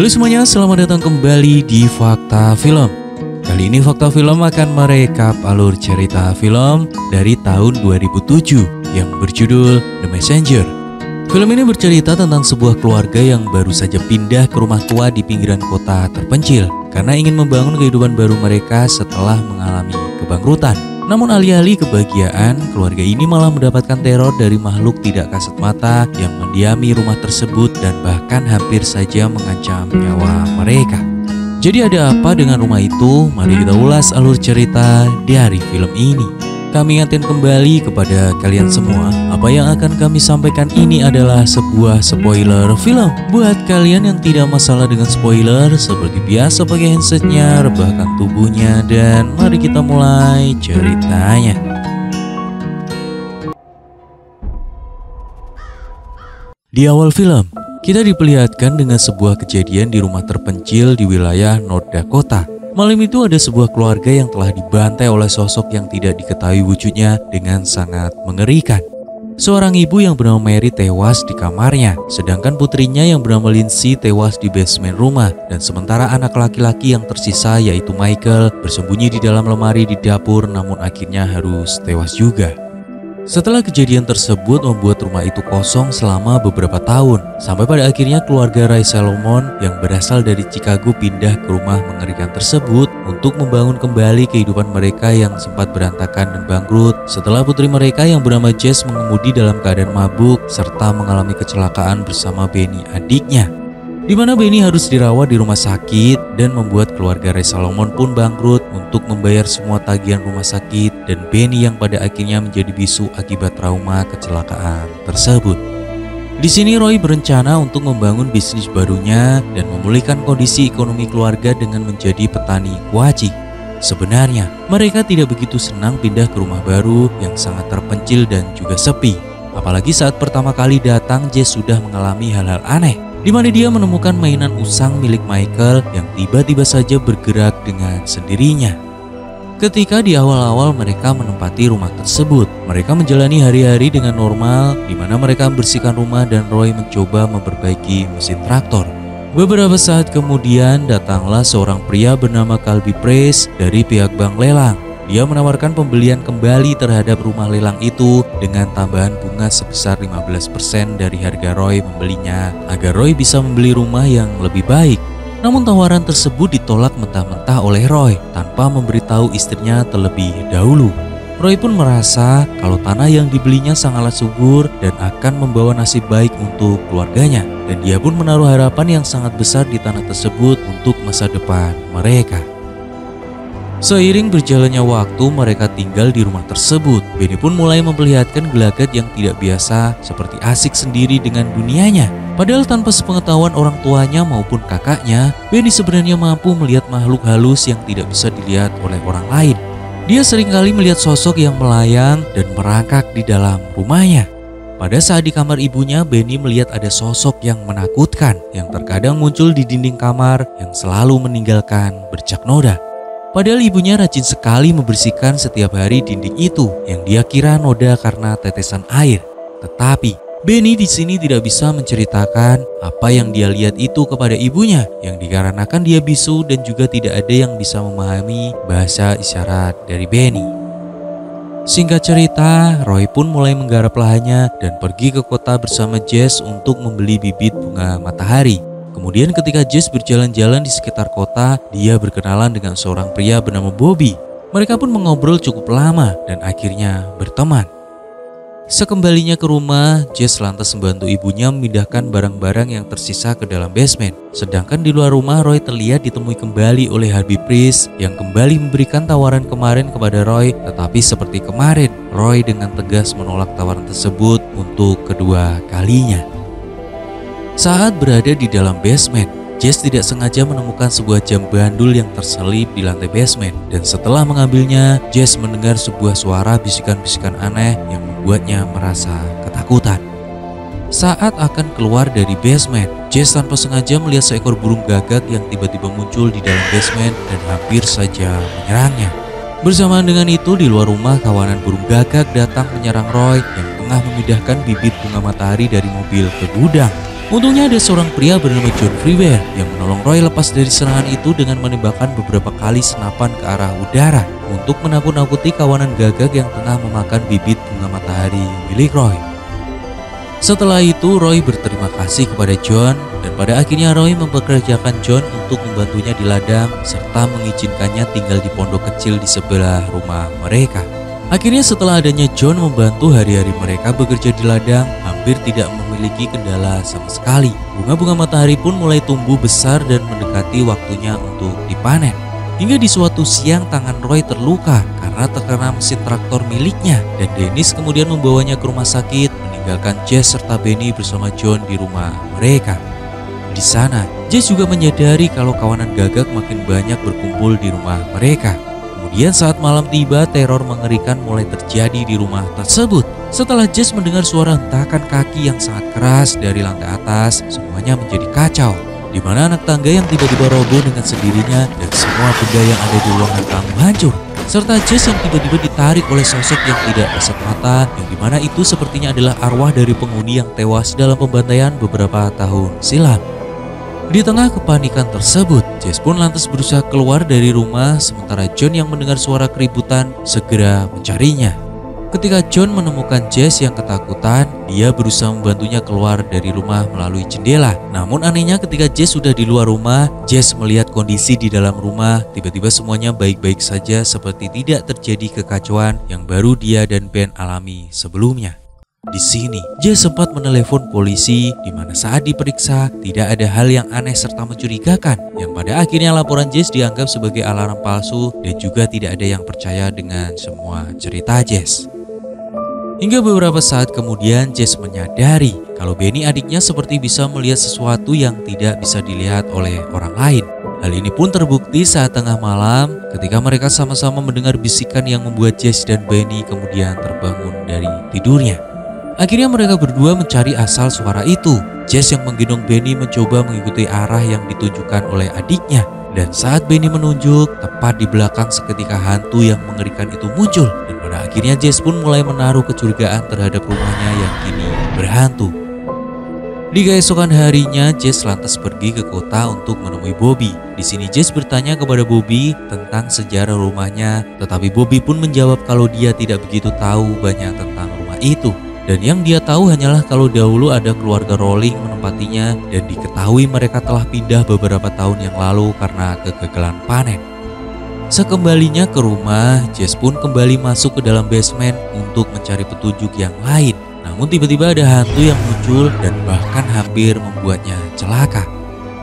Halo semuanya, selamat datang kembali di Fakta Film. Kali ini Fakta Film akan merekap alur cerita film dari tahun 2007 yang berjudul The Messenger. Film ini bercerita tentang sebuah keluarga yang baru saja pindah ke rumah tua di pinggiran kota terpencil karena ingin membangun kehidupan baru mereka setelah mengalami kebangkrutan. Namun alih-alih kebahagiaan, keluarga ini malah mendapatkan teror dari makhluk tidak kasat mata yang mendiami rumah tersebut dan bahkan hampir saja mengancam nyawa mereka. Jadi ada apa dengan rumah itu? Mari kita ulas alur cerita dari film ini. Kami ingatkan kembali kepada kalian semua, apa yang akan kami sampaikan ini adalah sebuah spoiler film. Buat kalian yang tidak masalah dengan spoiler, seperti biasa pakai handsetnya, rebahkan tubuhnya, dan mari kita mulai ceritanya. Di awal film, kita diperlihatkan dengan sebuah kejadian di rumah terpencil di wilayah North Dakota. Malam itu ada sebuah keluarga yang telah dibantai oleh sosok yang tidak diketahui wujudnya dengan sangat mengerikan. Seorang ibu yang bernama Mary tewas di kamarnya, sedangkan putrinya yang bernama Lindsay tewas di basement rumah, dan sementara anak laki-laki yang tersisa yaitu Michael bersembunyi di dalam lemari di dapur namun akhirnya harus tewas juga. Setelah kejadian tersebut membuat rumah itu kosong selama beberapa tahun, sampai pada akhirnya keluarga Ray Solomon yang berasal dari Chicago pindah ke rumah mengerikan tersebut untuk membangun kembali kehidupan mereka yang sempat berantakan dan bangkrut setelah putri mereka yang bernama Jess mengemudi dalam keadaan mabuk serta mengalami kecelakaan bersama Benny adiknya, di mana Benny harus dirawat di rumah sakit dan membuat keluarga Ray Solomon pun bangkrut untuk membayar semua tagihan rumah sakit dan Benny yang pada akhirnya menjadi bisu akibat trauma kecelakaan tersebut. Di sini Roy berencana untuk membangun bisnis barunya dan memulihkan kondisi ekonomi keluarga dengan menjadi petani kuaci. Sebenarnya mereka tidak begitu senang pindah ke rumah baru yang sangat terpencil dan juga sepi. Apalagi saat pertama kali datang, Jess sudah mengalami hal-hal aneh, di mana dia menemukan mainan usang milik Michael yang tiba-tiba saja bergerak dengan sendirinya. Ketika di awal-awal mereka menempati rumah tersebut, mereka menjalani hari-hari dengan normal, di mana mereka membersihkan rumah dan Roy mencoba memperbaiki mesin traktor. Beberapa saat kemudian datanglah seorang pria bernama Calby Price dari pihak bank lelang. Dia menawarkan pembelian kembali terhadap rumah lelang itu dengan tambahan bunga sebesar 15% dari harga Roy membelinya agar Roy bisa membeli rumah yang lebih baik. Namun tawaran tersebut ditolak mentah-mentah oleh Roy tanpa memberitahu istrinya terlebih dahulu. Roy pun merasa kalau tanah yang dibelinya sangatlah subur dan akan membawa nasib baik untuk keluarganya, dan dia pun menaruh harapan yang sangat besar di tanah tersebut untuk masa depan mereka. Seiring berjalannya waktu mereka tinggal di rumah tersebut, Benny pun mulai memperlihatkan gelagat yang tidak biasa seperti asik sendiri dengan dunianya. Padahal tanpa sepengetahuan orang tuanya maupun kakaknya, Benny sebenarnya mampu melihat makhluk halus yang tidak bisa dilihat oleh orang lain. Dia seringkali melihat sosok yang melayang dan merangkak di dalam rumahnya. Pada saat di kamar ibunya, Benny melihat ada sosok yang menakutkan yang terkadang muncul di dinding kamar yang selalu meninggalkan bercak noda. Padahal ibunya rajin sekali membersihkan setiap hari dinding itu yang dia kira noda karena tetesan air. Tetapi Benny di sini tidak bisa menceritakan apa yang dia lihat itu kepada ibunya yang dikarenakan dia bisu dan juga tidak ada yang bisa memahami bahasa isyarat dari Benny. Singkat cerita, Roy pun mulai menggarap lahannya dan pergi ke kota bersama Jess untuk membeli bibit bunga matahari. Kemudian ketika Jess berjalan-jalan di sekitar kota, dia berkenalan dengan seorang pria bernama Bobby. Mereka pun mengobrol cukup lama dan akhirnya berteman. Sekembalinya ke rumah, Jess lantas membantu ibunya memindahkan barang-barang yang tersisa ke dalam basement. Sedangkan di luar rumah, Roy terlihat ditemui kembali oleh Calby Price yang kembali memberikan tawaran kemarin kepada Roy. Tetapi seperti kemarin, Roy dengan tegas menolak tawaran tersebut untuk kedua kalinya. Saat berada di dalam basement, Jess tidak sengaja menemukan sebuah jam bandul yang terselip di lantai basement. Dan setelah mengambilnya, Jess mendengar sebuah suara bisikan-bisikan aneh yang membuatnya merasa ketakutan. Saat akan keluar dari basement, Jess tanpa sengaja melihat seekor burung gagak yang tiba-tiba muncul di dalam basement dan hampir saja menyerangnya. Bersamaan dengan itu, di luar rumah kawanan burung gagak datang menyerang Roy yang tengah memindahkan bibit bunga matahari dari mobil ke gudang. Untungnya ada seorang pria bernama John Freeware yang menolong Roy lepas dari serangan itu dengan menembakkan beberapa kali senapan ke arah udara untuk menakut-nakuti kawanan gagak yang tengah memakan bibit bunga matahari milik Roy. Setelah itu Roy berterima kasih kepada John dan pada akhirnya Roy mempekerjakan John untuk membantunya di ladang serta mengizinkannya tinggal di pondok kecil di sebelah rumah mereka. Akhirnya setelah adanya John membantu hari-hari mereka bekerja di ladang, hampir tidak memiliki kendala sama sekali. Bunga-bunga matahari pun mulai tumbuh besar dan mendekati waktunya untuk dipanen. Hingga di suatu siang tangan Roy terluka karena terkena mesin traktor miliknya dan Dennis kemudian membawanya ke rumah sakit, meninggalkan Jess serta Benny bersama John di rumah mereka. Di sana, Jess juga menyadari kalau kawanan gagak makin banyak berkumpul di rumah mereka. Kemudian saat malam tiba, teror mengerikan mulai terjadi di rumah tersebut. Setelah Jess mendengar suara hentakan kaki yang sangat keras dari lantai atas, semuanya menjadi kacau. Di mana anak tangga yang tiba-tiba roboh dengan sendirinya dan semua benda yang ada di ruangan tamu hancur. Serta Jess yang tiba-tiba ditarik oleh sosok yang tidak kasat mata, yang dimana itu sepertinya adalah arwah dari penghuni yang tewas dalam pembantaian beberapa tahun silam. Di tengah kepanikan tersebut, Jess pun lantas berusaha keluar dari rumah sementara John yang mendengar suara keributan segera mencarinya. Ketika John menemukan Jess yang ketakutan, dia berusaha membantunya keluar dari rumah melalui jendela. Namun anehnya ketika Jess sudah di luar rumah, Jess melihat kondisi di dalam rumah, tiba-tiba semuanya baik-baik saja seperti tidak terjadi kekacauan yang baru dia dan Ben alami sebelumnya. Di sini, Jess sempat menelepon polisi di mana saat diperiksa tidak ada hal yang aneh serta mencurigakan yang pada akhirnya laporan Jess dianggap sebagai alarm palsu dan juga tidak ada yang percaya dengan semua cerita Jess. Hingga beberapa saat kemudian Jess menyadari kalau Benny adiknya seperti bisa melihat sesuatu yang tidak bisa dilihat oleh orang lain. Hal ini pun terbukti saat tengah malam ketika mereka sama-sama mendengar bisikan yang membuat Jess dan Benny kemudian terbangun dari tidurnya. Akhirnya mereka berdua mencari asal suara itu. Jess yang menggendong Benny mencoba mengikuti arah yang ditunjukkan oleh adiknya. Dan saat Benny menunjuk, tepat di belakang seketika hantu yang mengerikan itu muncul. Dan pada akhirnya Jess pun mulai menaruh kecurigaan terhadap rumahnya yang kini berhantu. Di keesokan harinya, Jess lantas pergi ke kota untuk menemui Bobby. Di sini Jess bertanya kepada Bobby tentang sejarah rumahnya, tetapi Bobby pun menjawab kalau dia tidak begitu tahu banyak tentang rumah itu. Dan yang dia tahu hanyalah kalau dahulu ada keluarga Rowling menempatinya dan diketahui mereka telah pindah beberapa tahun yang lalu karena kegagalan panen. Sekembalinya ke rumah, Jess pun kembali masuk ke dalam basement untuk mencari petunjuk yang lain. Namun tiba-tiba ada hantu yang muncul dan bahkan hampir membuatnya celaka.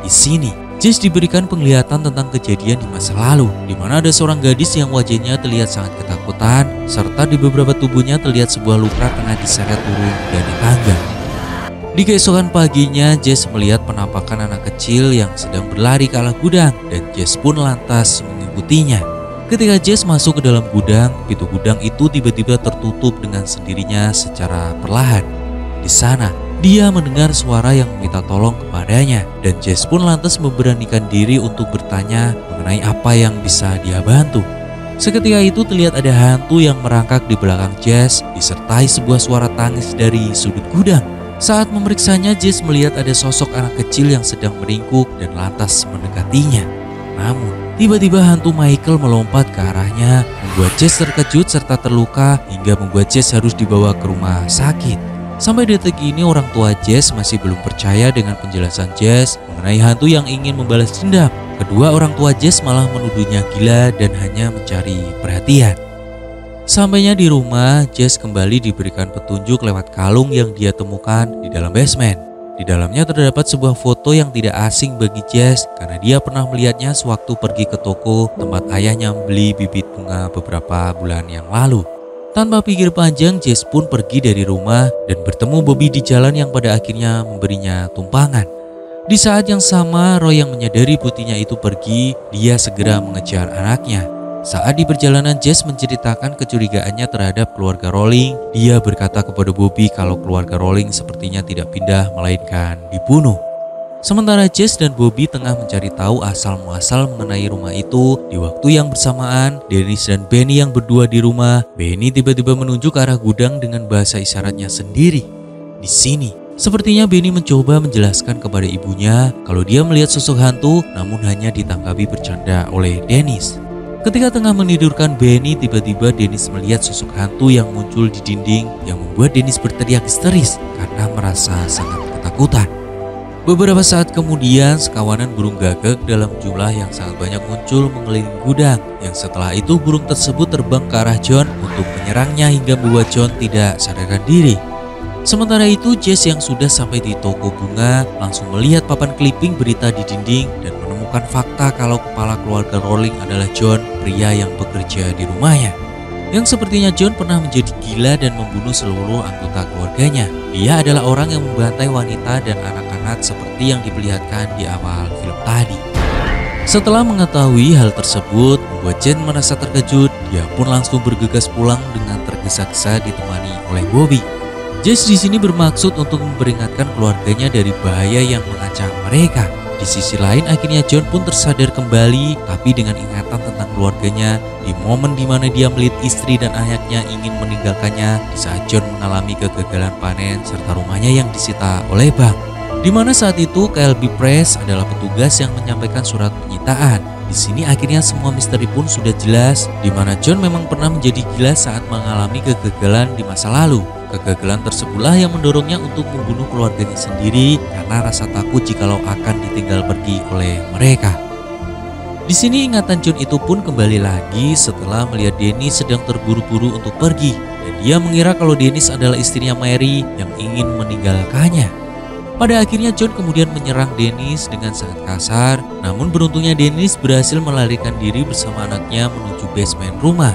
Di sini, Jess diberikan penglihatan tentang kejadian di masa lalu, di mana ada seorang gadis yang wajahnya terlihat sangat ketakutan, serta di beberapa tubuhnya terlihat sebuah luka tengah diseret turun dari tangga. Di keesokan paginya, Jess melihat penampakan anak kecil yang sedang berlari ke arah gudang, dan Jess pun lantas mengikutinya. Ketika Jess masuk ke dalam gudang, pintu gudang itu tiba-tiba tertutup dengan sendirinya secara perlahan. Di sana, dia mendengar suara yang meminta tolong kepadanya dan Jess pun lantas memberanikan diri untuk bertanya mengenai apa yang bisa dia bantu. Seketika itu terlihat ada hantu yang merangkak di belakang Jess disertai sebuah suara tangis dari sudut gudang. Saat memeriksanya, Jess melihat ada sosok anak kecil yang sedang meringkuk dan lantas mendekatinya. Namun, tiba-tiba hantu Michael melompat ke arahnya, membuat Jess terkejut serta terluka hingga membuat Jess harus dibawa ke rumah sakit. Sampai detik ini orang tua Jess masih belum percaya dengan penjelasan Jess mengenai hantu yang ingin membalas dendam. Kedua orang tua Jess malah menuduhnya gila dan hanya mencari perhatian. Sampainya di rumah, Jess kembali diberikan petunjuk lewat kalung yang dia temukan di dalam basement. Di dalamnya terdapat sebuah foto yang tidak asing bagi Jess karena dia pernah melihatnya sewaktu pergi ke toko tempat ayahnya membeli bibit bunga beberapa bulan yang lalu. Tanpa pikir panjang, Jess pun pergi dari rumah dan bertemu Bobby di jalan yang pada akhirnya memberinya tumpangan. Di saat yang sama, Roy yang menyadari putihnya itu pergi, dia segera mengejar anaknya. Saat di perjalanan Jess menceritakan kecurigaannya terhadap keluarga Rowling, dia berkata kepada Bobby kalau keluarga Rowling sepertinya tidak pindah melainkan dibunuh. Sementara Jess dan Bobby tengah mencari tahu asal-muasal mengenai rumah itu, di waktu yang bersamaan, Dennis dan Benny yang berdua di rumah, Benny tiba-tiba menunjuk ke arah gudang dengan bahasa isyaratnya sendiri. Di sini, Sepertinya Benny mencoba menjelaskan kepada ibunya kalau dia melihat sosok hantu, namun hanya ditanggapi bercanda oleh Dennis. Ketika tengah menidurkan Benny, tiba-tiba Dennis melihat sosok hantu yang muncul di dinding yang membuat Dennis berteriak histeris karena merasa sangat ketakutan. Beberapa saat kemudian, sekawanan burung gagak dalam jumlah yang sangat banyak muncul mengelilingi gudang, yang setelah itu burung tersebut terbang ke arah John untuk menyerangnya hingga membuat John tidak sadarkan diri. Sementara itu, Jess yang sudah sampai di toko bunga langsung melihat papan clipping berita di dinding dan menemukan fakta kalau kepala keluarga Rowling adalah John, pria yang bekerja di rumahnya. Yang sepertinya John pernah menjadi gila dan membunuh seluruh anggota keluarganya. Dia adalah orang yang membantai wanita dan anak-anak seperti yang diperlihatkan di awal film tadi. Setelah mengetahui hal tersebut, membuat Jen merasa terkejut. Dia pun langsung bergegas pulang dengan tergesa-gesa ditemani oleh Bobby. Jess di sini bermaksud untuk memperingatkan keluarganya dari bahaya yang mengancam mereka. Di sisi lain, akhirnya John pun tersadar kembali, tapi dengan ingatan tentang keluarganya di momen dimana dia melihat istri dan anaknya ingin meninggalkannya di saat John mengalami kegagalan panen serta rumahnya yang disita oleh bank. Di mana saat itu KLB Press adalah petugas yang menyampaikan surat penyitaan. Di sini akhirnya semua misteri pun sudah jelas, di mana John memang pernah menjadi gila saat mengalami kegagalan di masa lalu. Kegagalan tersebutlah yang mendorongnya untuk membunuh keluarganya sendiri karena rasa takut jikalau akan ditinggal pergi oleh mereka. Di sini ingatan John itu pun kembali lagi setelah melihat Dennis sedang terburu-buru untuk pergi, dan dia mengira kalau Dennis adalah istrinya Mary yang ingin meninggalkannya. Pada akhirnya John kemudian menyerang Dennis dengan sangat kasar, namun beruntungnya Dennis berhasil melarikan diri bersama anaknya menuju basement rumah.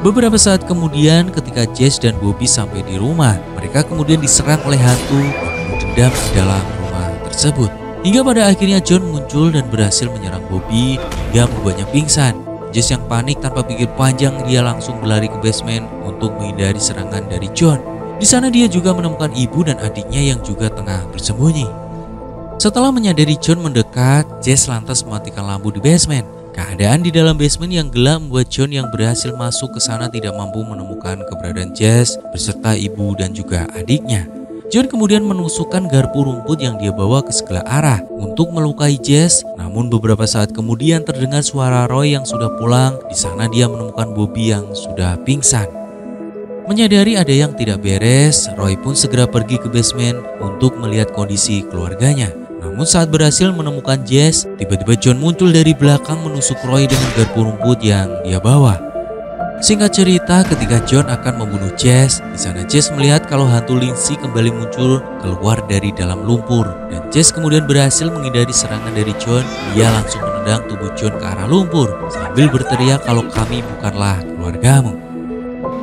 Beberapa saat kemudian ketika Jess dan Bobby sampai di rumah, mereka kemudian diserang oleh hantu yang mendendam di dalam rumah tersebut. Hingga pada akhirnya John muncul dan berhasil menyerang Bobby hingga membuatnya pingsan. Jess yang panik tanpa pikir panjang, dia langsung berlari ke basement untuk menghindari serangan dari John. Di sana dia juga menemukan ibu dan adiknya yang juga tengah bersembunyi. Setelah menyadari John mendekat, Jess lantas mematikan lampu di basement. Keadaan di dalam basement yang gelap membuat John yang berhasil masuk ke sana tidak mampu menemukan keberadaan Jess beserta ibu dan juga adiknya. John kemudian menusukkan garpu rumput yang dia bawa ke segala arah untuk melukai Jess. Namun beberapa saat kemudian terdengar suara Roy yang sudah pulang. Di sana dia menemukan Bobby yang sudah pingsan. Menyadari ada yang tidak beres, Roy pun segera pergi ke basement untuk melihat kondisi keluarganya. Namun saat berhasil menemukan Jess, tiba-tiba John muncul dari belakang menusuk Roy dengan garpu rumput yang dia bawa. Singkat cerita, ketika John akan membunuh Jess, di sana Jess melihat kalau hantu Lindsay kembali muncul keluar dari dalam lumpur, dan Jess kemudian berhasil menghindari serangan dari John. Dia langsung menendang tubuh John ke arah lumpur sambil berteriak kalau kami bukanlah keluargamu.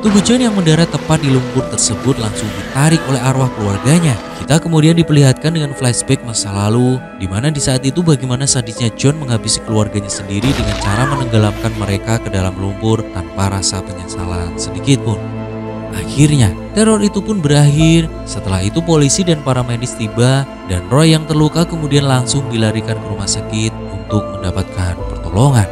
Tubuh John yang mendarat tepat di lumpur tersebut langsung ditarik oleh arwah keluarganya. Kita kemudian diperlihatkan dengan flashback masa lalu, di mana di saat itu bagaimana sadisnya John menghabisi keluarganya sendiri dengan cara menenggelamkan mereka ke dalam lumpur tanpa rasa penyesalan sedikit pun. Akhirnya, teror itu pun berakhir. Setelah itu polisi dan para medis tiba dan Roy yang terluka kemudian langsung dilarikan ke rumah sakit untuk mendapatkan pertolongan.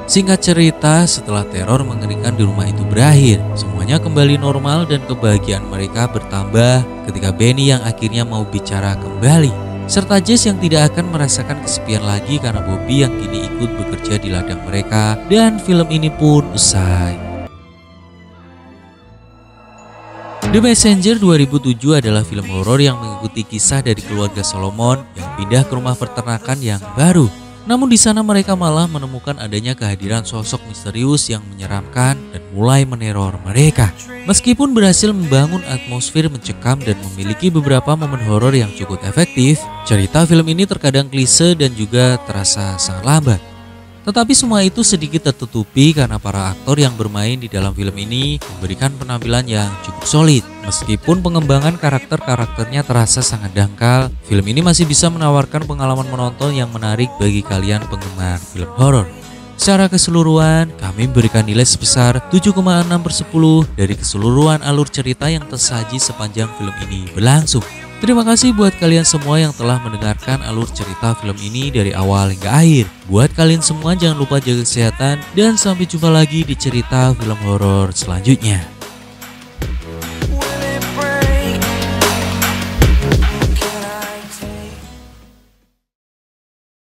Singkat cerita, setelah teror mengerikan di rumah itu berakhir, semuanya kembali normal dan kebahagiaan mereka bertambah ketika Benny yang akhirnya mau bicara kembali. Serta Jess yang tidak akan merasakan kesepian lagi karena Bobby yang kini ikut bekerja di ladang mereka, dan film ini pun usai. The Messenger 2007 adalah film horor yang mengikuti kisah dari keluarga Solomon yang pindah ke rumah peternakan yang baru. Namun di sana mereka malah menemukan adanya kehadiran sosok misterius yang menyeramkan dan mulai meneror mereka. Meskipun berhasil membangun atmosfer mencekam dan memiliki beberapa momen horor yang cukup efektif, cerita film ini terkadang klise dan juga terasa sangat lambat. Tetapi semua itu sedikit tertutupi karena para aktor yang bermain di dalam film ini memberikan penampilan yang cukup solid. Meskipun pengembangan karakter-karakternya terasa sangat dangkal, film ini masih bisa menawarkan pengalaman menonton yang menarik bagi kalian penggemar film horor. Secara keseluruhan, kami memberikan nilai sebesar 7,6/10 dari keseluruhan alur cerita yang tersaji sepanjang film ini berlangsung. Terima kasih buat kalian semua yang telah mendengarkan alur cerita film ini dari awal hingga akhir. Buat kalian semua jangan lupa jaga kesehatan dan sampai jumpa lagi di cerita film horor selanjutnya.